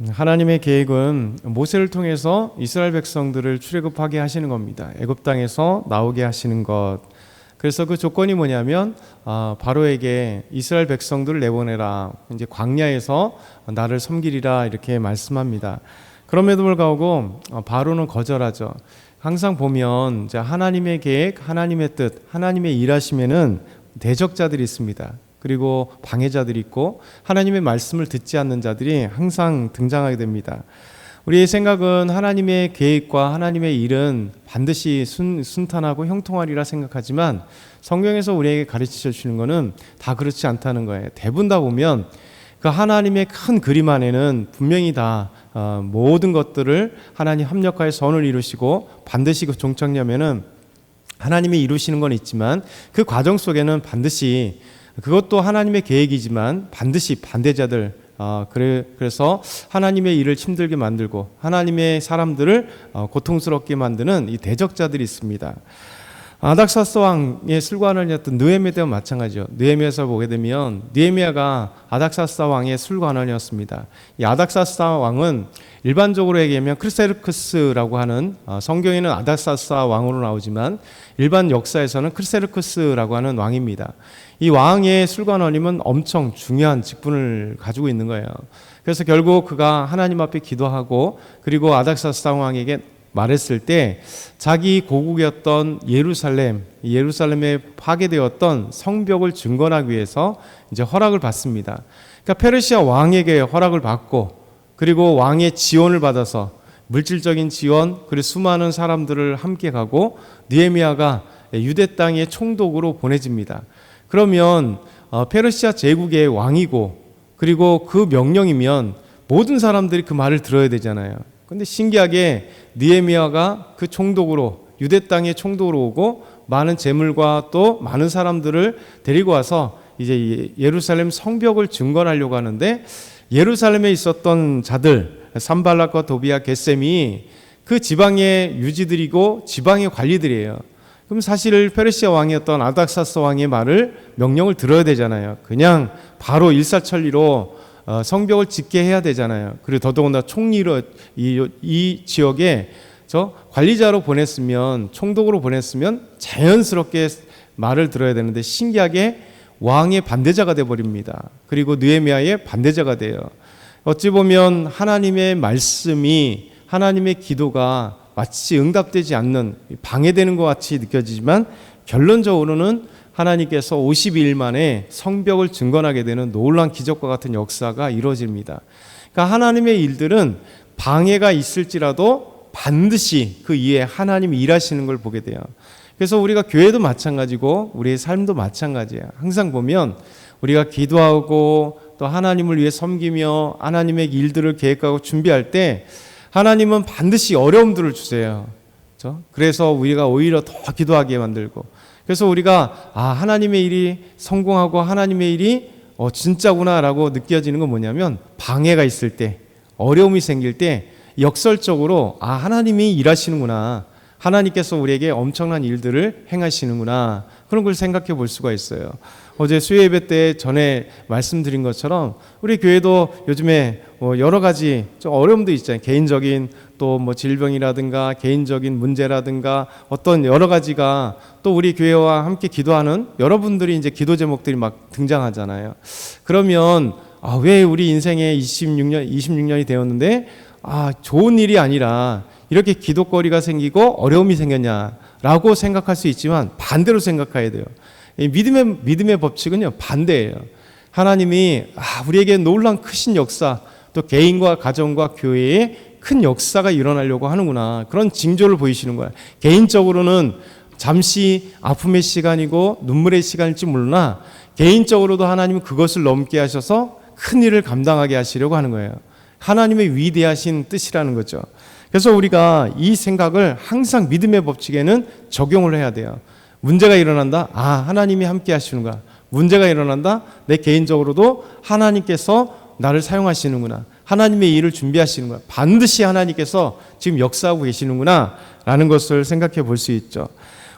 하나님의 계획은 모세를 통해서 이스라엘 백성들을 출애굽하게 하시는 겁니다. 애굽 땅에서 나오게 하시는 것. 그래서 그 조건이 뭐냐면 바로에게 이스라엘 백성들을 내보내라. 이제 광야에서 나를 섬기리라 이렇게 말씀합니다. 그럼에도 불구하고 바로는 거절하죠. 항상 보면 이제 하나님의 계획, 하나님의 뜻, 하나님의 일하심에는 대적자들이 있습니다. 그리고 방해자들이 있고 하나님의 말씀을 듣지 않는 자들이 항상 등장하게 됩니다. 우리의 생각은 하나님의 계획과 하나님의 일은 반드시 순탄하고 형통하리라 생각하지만 성경에서 우리에게 가르쳐 주시는 것은 다 그렇지 않다는 거예요. 대부분 다 보면 그 하나님의 큰 그림 안에는 분명히 다 모든 것들을 하나님 합력하여 선을 이루시고 반드시 그 종착되면은 하나님이 이루시는 건 있지만 그 과정 속에는 반드시 그것도 하나님의 계획이지만 반드시 반대자들 그래서 하나님의 일을 힘들게 만들고 하나님의 사람들을 고통스럽게 만드는 이 대적자들이 있습니다. 아닥사스 왕의 술관을 했던 느헤미야와 마찬가지죠. 느헤미야에서 보게 되면 느헤미야가 아닥사스 왕의 술관원이었습니다. 이 아닥사스 왕은 일반적으로 얘기하면 크르세르크스라고 하는 성경에는 아닥사스 왕으로 나오지만 일반 역사에서는 크르세르크스라고 하는 왕입니다. 이 왕의 술관원임은 엄청 중요한 직분을 가지고 있는 거예요. 그래서 결국 그가 하나님 앞에 기도하고 그리고 아닥사스 왕에게 말했을 때 자기 고국이었던 예루살렘에 파괴되었던 성벽을 증건하기 위해서 이제 허락을 받습니다. 그러니까 페르시아 왕에게 허락을 받고 그리고 왕의 지원을 받아서 물질적인 지원 그리고 수많은 사람들을 함께 가고 느헤미야가 유대 땅의 총독으로 보내집니다. 그러면 페르시아 제국의 왕이고 그리고 그 명령이면 모든 사람들이 그 말을 들어야 되잖아요. 근데 신기하게 느헤미야가 그 총독으로 유대 땅의 총독으로 오고 많은 재물과 또 많은 사람들을 데리고 와서 이제 예루살렘 성벽을 증건하려고 하는데 예루살렘에 있었던 자들 산발락과 도비아 게셈이 그 지방의 유지들이고 지방의 관리들이에요. 그럼 사실 페르시아 왕이었던 아닥사스 왕의 말을 명령을 들어야 되잖아요. 그냥 바로 일사천리로 성벽을 짓게 해야 되잖아요. 그리고 더더군다나 총리로 이 지역에 저 관리자로 보냈으면 총독으로 보냈으면 자연스럽게 말을 들어야 되는데 신기하게 왕의 반대자가 되어버립니다. 그리고 느헤미야의 반대자가 돼요. 어찌 보면 하나님의 말씀이 하나님의 기도가 마치 응답되지 않는 방해되는 것 같이 느껴지지만 결론적으로는 하나님께서 52일 만에 성벽을 증건하게 되는 놀라운 기적과 같은 역사가 이루어집니다. 그러니까 하나님의 일들은 방해가 있을지라도 반드시 그 이에 하나님이 일하시는 걸 보게 돼요. 그래서 우리가 교회도 마찬가지고 우리의 삶도 마찬가지예요. 항상 보면 우리가 기도하고 또 하나님을 위해 섬기며 하나님의 일들을 계획하고 준비할 때 하나님은 반드시 어려움들을 주세요. 그래서 우리가 오히려 더 기도하게 만들고 그래서 우리가 하나님의 일이 성공하고 하나님의 일이 진짜구나라고 느껴지는 건 뭐냐면 방해가 있을 때 어려움이 생길 때 역설적으로 하나님이 일하시는구나. 하나님께서 우리에게 엄청난 일들을 행하시는구나. 그런 걸 생각해 볼 수가 있어요. 어제 수요예배 때 전에 말씀드린 것처럼 우리 교회도 요즘에 여러 가지 좀 어려움도 있잖아요. 개인적인 또 뭐 질병이라든가 개인적인 문제라든가 어떤 여러 가지가 또 우리 교회와 함께 기도하는 여러분들이 이제 기도 제목들이 막 등장하잖아요. 그러면 왜 우리 인생에 26년이 되었는데 좋은 일이 아니라 이렇게 기도거리가 생기고 어려움이 생겼냐라고 생각할 수 있지만 반대로 생각해야 돼요. 믿음의 법칙은요 반대예요. 하나님이 우리에게 놀라운 크신 역사 또 개인과 가정과 교회에 큰 역사가 일어나려고 하는구나 그런 징조를 보이시는 거예요. 개인적으로는 잠시 아픔의 시간이고 눈물의 시간일지 몰라 개인적으로도 하나님은 그것을 넘게 하셔서 큰 일을 감당하게 하시려고 하는 거예요. 하나님의 위대하신 뜻이라는 거죠. 그래서 우리가 이 생각을 항상 믿음의 법칙에는 적용을 해야 돼요. 문제가 일어난다. 하나님이 함께 하시는구나. 문제가 일어난다. 내 개인적으로도 하나님께서 나를 사용하시는구나. 하나님의 일을 준비하시는구나. 반드시 하나님께서 지금 역사하고 계시는구나 라는 것을 생각해 볼 수 있죠.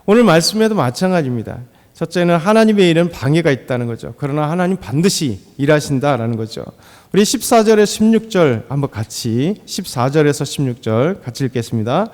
오늘 말씀에도 마찬가지입니다. 첫째는 하나님의 일은 방해가 있다는 거죠. 그러나 하나님 반드시 일하신다라는 거죠. 우리 14절에 16절 한번 같이 14절에서 16절 같이 읽겠습니다.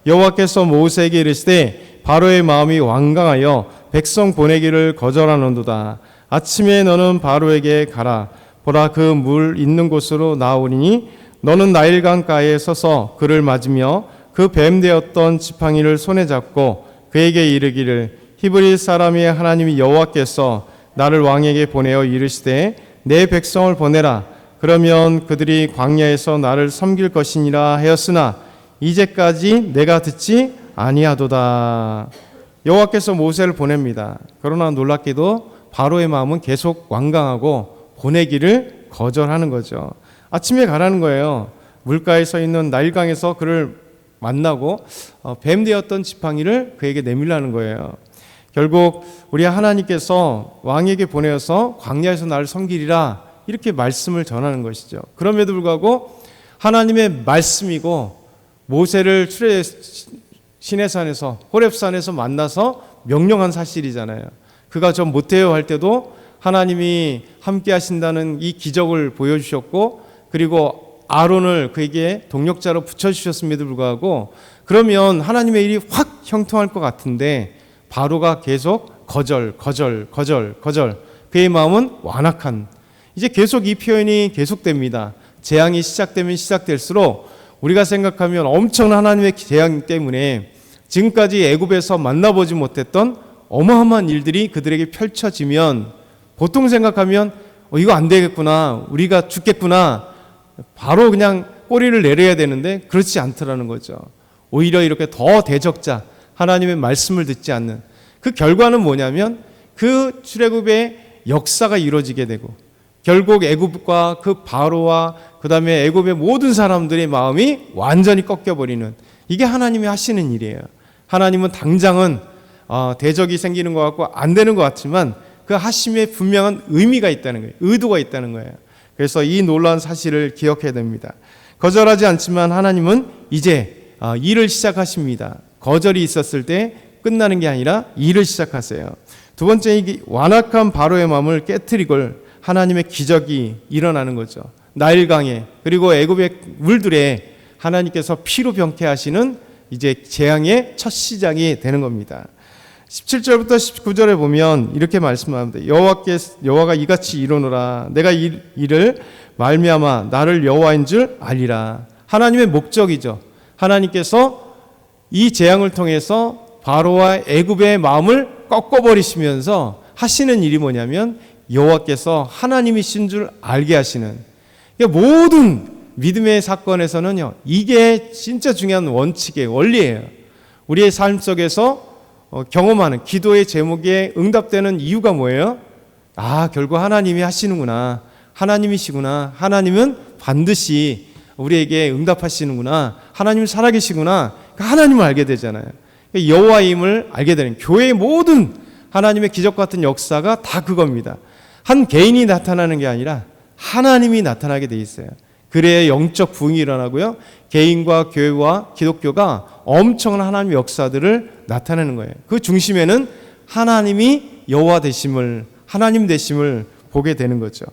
여호와께서 모세에게 이르시되 바로의 마음이 완강하여 백성 보내기를 거절하는도다. 아침에 너는 바로에게 가라. 보라, 그 물 있는 곳으로 나오리니 너는 나일강가에 서서 그를 맞으며 그 뱀 되었던 지팡이를 손에 잡고 그에게 이르기를 히브리 사람의 하나님 여호와께서 나를 왕에게 보내어 이르시되 내 백성을 보내라. 그러면 그들이 광야에서 나를 섬길 것이니라 하였으나 이제까지 내가 듣지 아니하도다. 여호와께서 모세를 보냅니다. 그러나 놀랍게도 바로의 마음은 계속 완강하고 보내기를 거절하는 거죠. 아침에 가라는 거예요. 물가에 서 있는 나일강에서 그를 만나고 뱀 되었던 지팡이를 그에게 내밀라는 거예요. 결국 우리 하나님께서 왕에게 보내어서 광야에서 나를 섬기리라 이렇게 말씀을 전하는 것이죠. 그럼에도 불구하고 하나님의 말씀이고 모세를 시내산에서 호렙산에서 만나서 명령한 사실이잖아요. 그가 좀 못해요 할 때도 하나님이 함께 하신다는 이 기적을 보여주셨고 그리고 아론을 그에게 동력자로 붙여주셨음에도 불구하고 그러면 하나님의 일이 확 형통할 것 같은데 바로가 계속 거절 그의 마음은 완악한 이제 계속 이 표현이 계속됩니다. 재앙이 시작되면 시작될수록 우리가 생각하면 엄청난 하나님의 재앙 때문에 지금까지 애굽에서 만나보지 못했던 어마어마한 일들이 그들에게 펼쳐지면 보통 생각하면 이거 안 되겠구나 우리가 죽겠구나 바로 그냥 꼬리를 내려야 되는데 그렇지 않더라는 거죠. 오히려 이렇게 더 대적자 하나님의 말씀을 듣지 않는 그 결과는 뭐냐면 그 출애굽의 역사가 이루어지게 되고 결국 애굽과 그 바로와 그 다음에 애굽의 모든 사람들의 마음이 완전히 꺾여버리는 이게 하나님이 하시는 일이에요. 하나님은 당장은 대적이 생기는 것 같고 안 되는 것 같지만 그 하심에 분명한 의미가 있다는 거예요. 의도가 있다는 거예요. 그래서 이 놀라운 사실을 기억해야 됩니다. 거절하지 않지만 하나님은 이제 일을 시작하십니다. 거절이 있었을 때 끝나는 게 아니라 일을 시작하세요. 두 번째, 이 완악한 바로의 마음을 깨트리고 하나님의 기적이 일어나는 거죠. 나일강에 그리고 애굽의 물들에 하나님께서 피로 병케하시는 이제 재앙의 첫 시작이 되는 겁니다. 17절부터 19절에 보면 이렇게 말씀합니다. 여호와가 이같이 이르노라. 내가 이를 말미암아 나를 여호와인 줄 알리라. 하나님의 목적이죠. 하나님께서 이 재앙을 통해서 바로와 애굽의 마음을 꺾어버리시면서 하시는 일이 뭐냐면 여호와께서 하나님이신 줄 알게 하시는 모든 믿음의 사건에서는요 이게 진짜 중요한 원칙이에요. 원리예요. 우리의 삶 속에서 경험하는 기도의 제목에 응답되는 이유가 뭐예요? 결국 하나님이 하시는구나. 하나님이시구나. 하나님은 반드시 우리에게 응답하시는구나. 하나님은 살아계시구나. 하나님을 알게 되잖아요. 여호와임을 알게 되는 교회의 모든 하나님의 기적 같은 역사가 다 그겁니다. 한 개인이 나타나는 게 아니라 하나님이 나타나게 돼 있어요. 그래야 영적 부흥이 일어나고요. 개인과 교회와 기독교가 엄청난 하나님의 역사들을 나타내는 거예요. 그 중심에는 하나님이 여호와 되심을 하나님 되심을 보게 되는 거죠.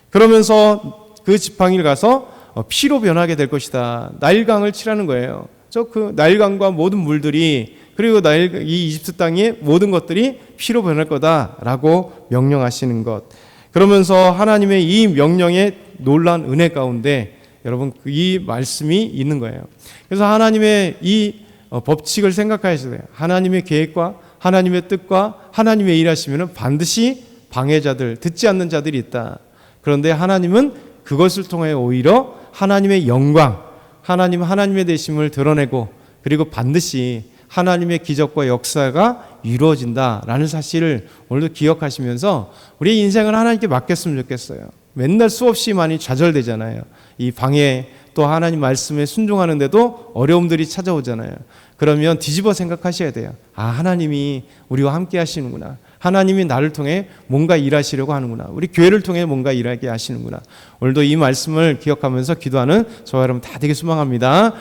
그러면서 그 지팡이를 가서 피로 변하게 될 것이다. 나일강을 칠하는 거예요. 그 나일강과 모든 물들이 그리고 이 이집트 땅의 모든 것들이 피로 변할 거다라고 명령하시는 것. 그러면서 하나님의 이 명령의 놀라운 은혜 가운데 여러분 이 말씀이 있는 거예요. 그래서 하나님의 이 법칙을 생각하셔야 돼요. 하나님의 계획과 하나님의 뜻과 하나님의 일하시면 반드시 방해자들, 듣지 않는 자들이 있다. 그런데 하나님은 그것을 통해 오히려 하나님의 영광, 하나님의 되심을 드러내고 그리고 반드시 하나님의 기적과 역사가 이루어진다라는 사실을 오늘도 기억하시면서 우리의 인생을 하나님께 맡겼으면 좋겠어요. 맨날 수없이 많이 좌절되잖아요. 이 방해 또 하나님 말씀에 순종하는데도 어려움들이 찾아오잖아요. 그러면 뒤집어 생각하셔야 돼요. 하나님이 우리와 함께 하시는구나. 하나님이 나를 통해 뭔가 일하시려고 하는구나. 우리 교회를 통해 뭔가 일하게 하시는구나. 오늘도 이 말씀을 기억하면서 기도하는 저와 여러분 다 되게 소망합니다.